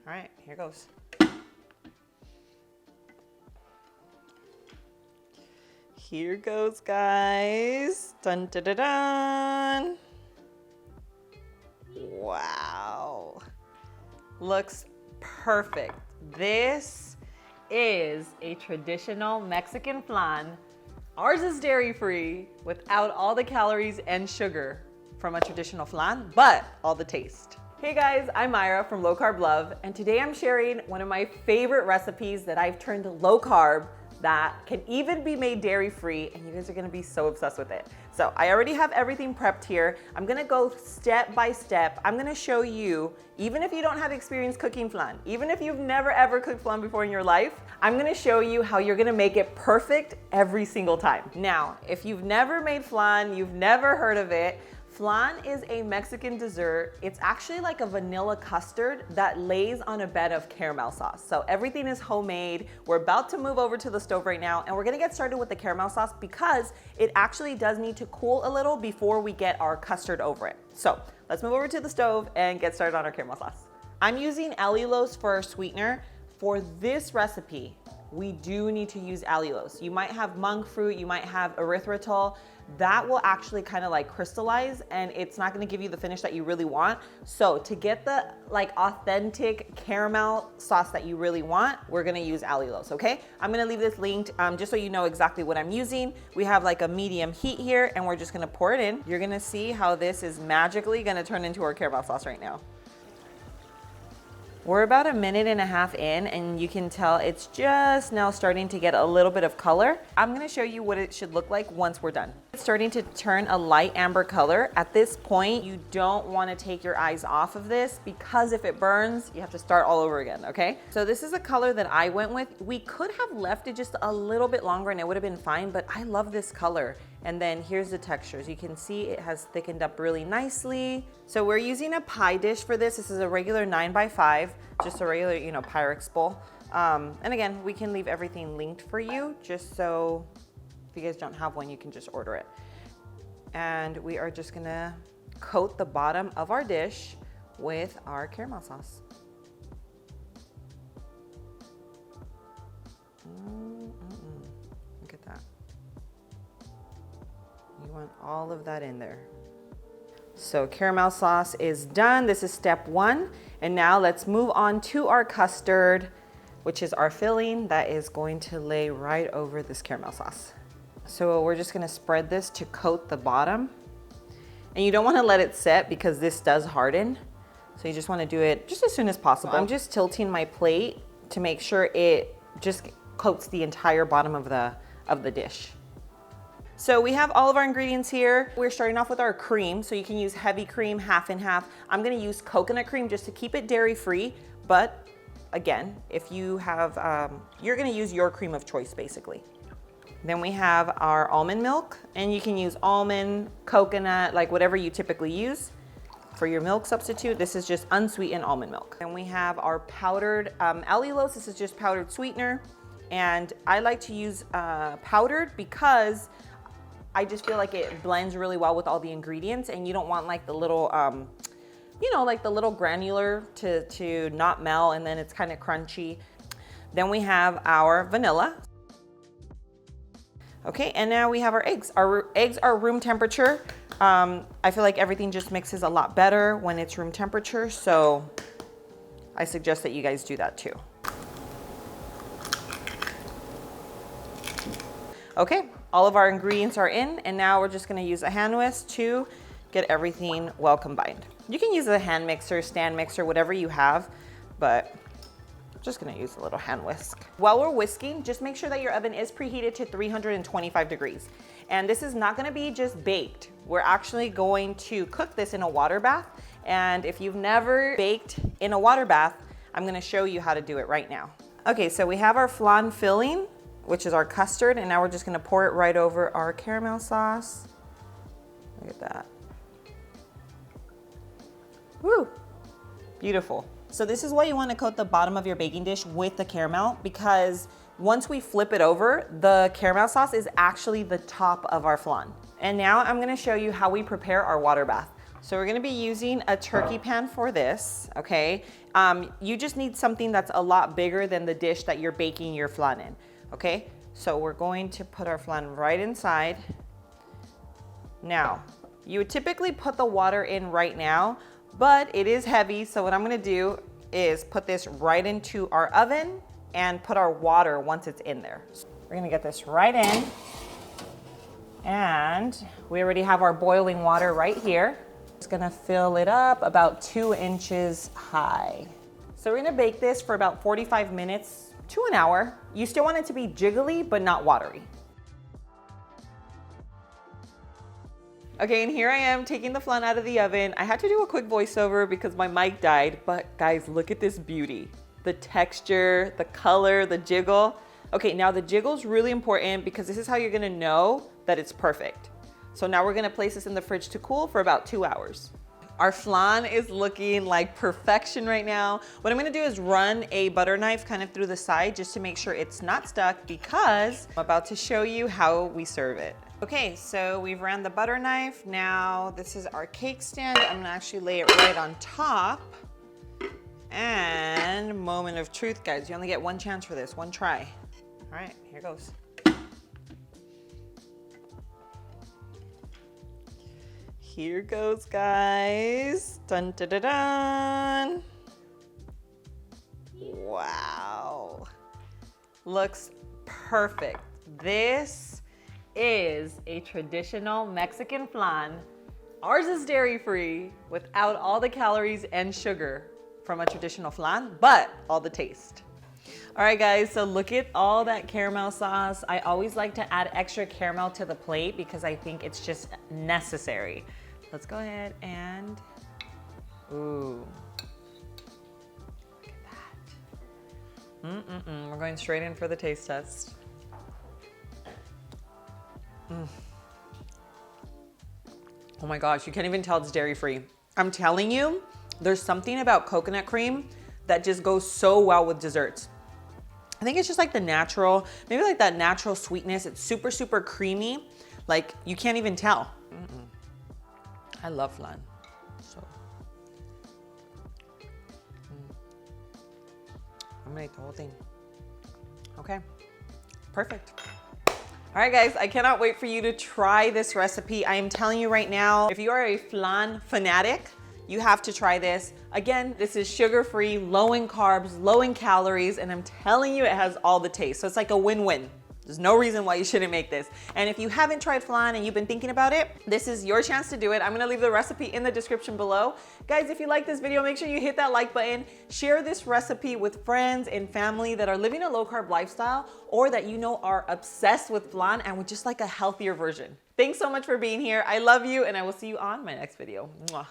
All right, here goes. Here goes, guys. Dun, dun, dun, dun. Wow. Looks perfect. This is a traditional Mexican flan. Ours is dairy-free without all the calories and sugar from a traditional flan, but all the taste. Hey guys, I'm Myra from Low Carb Love, and today I'm sharing one of my favorite recipes that I've turned low carb that can even be made dairy-free, and you guys are gonna be so obsessed with it. So I already have everything prepped here. I'm gonna go step by step. I'm gonna show you, even if you don't have experience cooking flan, even if you've never ever cooked flan before in your life, I'm gonna show you how you're gonna make it perfect every single time. Now, if you've never made flan, you've never heard of it, flan is a Mexican dessert. It's actually like a vanilla custard that lays on a bed of caramel sauce. So everything is homemade. We're about to move over to the stove right now, and we're gonna get started with the caramel sauce because it actually does need to cool a little before we get our custard over it. So let's move over to the stove and get started on our caramel sauce. I'm using allulose for our sweetener. For this recipe, we do need to use allulose. You might have monk fruit, you might have erythritol. That will actually kind of like crystallize, and it's not gonna give you the finish that you really want. So to get the like authentic caramel sauce that you really want, we're gonna use allulose, okay? I'm gonna leave this linked just so you know exactly what I'm using. We have like a medium heat here, and we're just gonna pour it in. You're gonna see how this is magically gonna turn into our caramel sauce right now. We're about 1.5 minutes in, and you can tell it's just now starting to get a little bit of color. I'm gonna show you what it should look like once we're done. It's starting to turn a light amber color. At this point, you don't wanna take your eyes off of this because if it burns, you have to start all over again, okay? So this is a color that I went with. We could have left it just a little bit longer and it would have been fine, but I love this color. And then here's the textures. You can see it has thickened up really nicely. So we're using a pie dish for this. This is a regular 9x5, just a regular, Pyrex bowl. And again, we can leave everything linked for you, just so if you guys don't have one, you can just order it. And we are just gonna coat the bottom of our dish with our caramel sauce. Look at that. You want all of that in there. So caramel sauce is done. This is step one. And now let's move on to our custard, which is our filling that is going to lay right over this caramel sauce. So we're just gonna spread this to coat the bottom. And you don't wanna let it set because this does harden. So you just wanna do it just as soon as possible. I'm just tilting my plate to make sure it just coats the entire bottom of the dish. So we have all of our ingredients here. We're starting off with our cream, so you can use heavy cream, half and half. I'm gonna use coconut cream just to keep it dairy-free, but again, if you have, you're gonna use your cream of choice, basically. Then we have our almond milk, and you can use almond, coconut, like whatever you typically use for your milk substitute. This is just unsweetened almond milk. Then we have our powdered allulose. This is just powdered sweetener, and I like to use powdered because I just feel like it blends really well with all the ingredients, and you don't want like the little, like the little granular to not melt, and then it's kind of crunchy. Then we have our vanilla. Okay, and now we have our eggs. Our eggs are room temperature. I feel like everything just mixes a lot better when it's room temperature, so I suggest that you guys do that too. Okay, all of our ingredients are in, and now we're just gonna use a hand whisk to get everything well combined. You can use a hand mixer, stand mixer, whatever you have, but I'm just gonna use a little hand whisk. While we're whisking, just make sure that your oven is preheated to 325 degrees. And this is not gonna be just baked. We're actually going to cook this in a water bath. And if you've never baked in a water bath, I'm gonna show you how to do it right now. Okay, so we have our flan filling, which is our custard, and now we're just gonna pour it right over our caramel sauce. Look at that. Woo, beautiful. So this is why you wanna coat the bottom of your baking dish with the caramel, because once we flip it over, the caramel sauce is actually the top of our flan. And now I'm gonna show you how we prepare our water bath. So we're gonna be using a turkey pan for this, okay? You just need something that's a lot bigger than the dish that you're baking your flan in, okay? So we're going to put our flan right inside. Now, you would typically put the water in right now, but it is heavy, so what I'm gonna do is put this right into our oven and put our water once it's in there. So we're gonna get this right in, and we already have our boiling water right here. Just gonna fill it up about 2 inches high. So we're gonna bake this for about 45 minutes to an hour. You still want it to be jiggly, but not watery. Okay, and here I am taking the flan out of the oven. I had to do a quick voiceover because my mic died, but guys, look at this beauty. The texture, the color, the jiggle. Okay, now the jiggle is really important because this is how you're gonna know that it's perfect. So now we're gonna place this in the fridge to cool for about 2 hours. Our flan is looking like perfection right now. What I'm gonna do is run a butter knife kind of through the side just to make sure it's not stuck, because I'm about to show you how we serve it. Okay, so we've ran the butter knife. Now this is our cake stand. I'm gonna actually lay it right on top. And moment of truth, guys. You only get one chance for this, one try. All right, here goes. Here goes, guys. Dun, dun, dun, dun. Wow. Looks perfect. This is a traditional Mexican flan. Ours is dairy-free without all the calories and sugar from a traditional flan, but all the taste. All right, guys, so look at all that caramel sauce. I always like to add extra caramel to the plate because I think it's just necessary. Let's go ahead and, ooh, look at that. We're going straight in for the taste test. Oh my gosh, you can't even tell it's dairy-free. I'm telling you, there's something about coconut cream that just goes so well with desserts. I think it's just like the natural, maybe like that natural sweetness. It's super, super creamy. Like you can't even tell. I love flan. So, I'm gonna eat the whole thing. Okay, perfect. All right, guys, I cannot wait for you to try this recipe. I am telling you right now, if you are a flan fanatic, you have to try this. Again, this is sugar-free, low in carbs, low in calories, and I'm telling you it has all the taste. So it's like a win-win. There's no reason why you shouldn't make this. And if you haven't tried flan and you've been thinking about it, this is your chance to do it. I'm gonna leave the recipe in the description below. Guys, if you like this video, make sure you hit that like button. Share this recipe with friends and family that are living a low-carb lifestyle or that you know are obsessed with flan and would just like a healthier version. Thanks so much for being here. I love you, and I will see you on my next video. Mwah.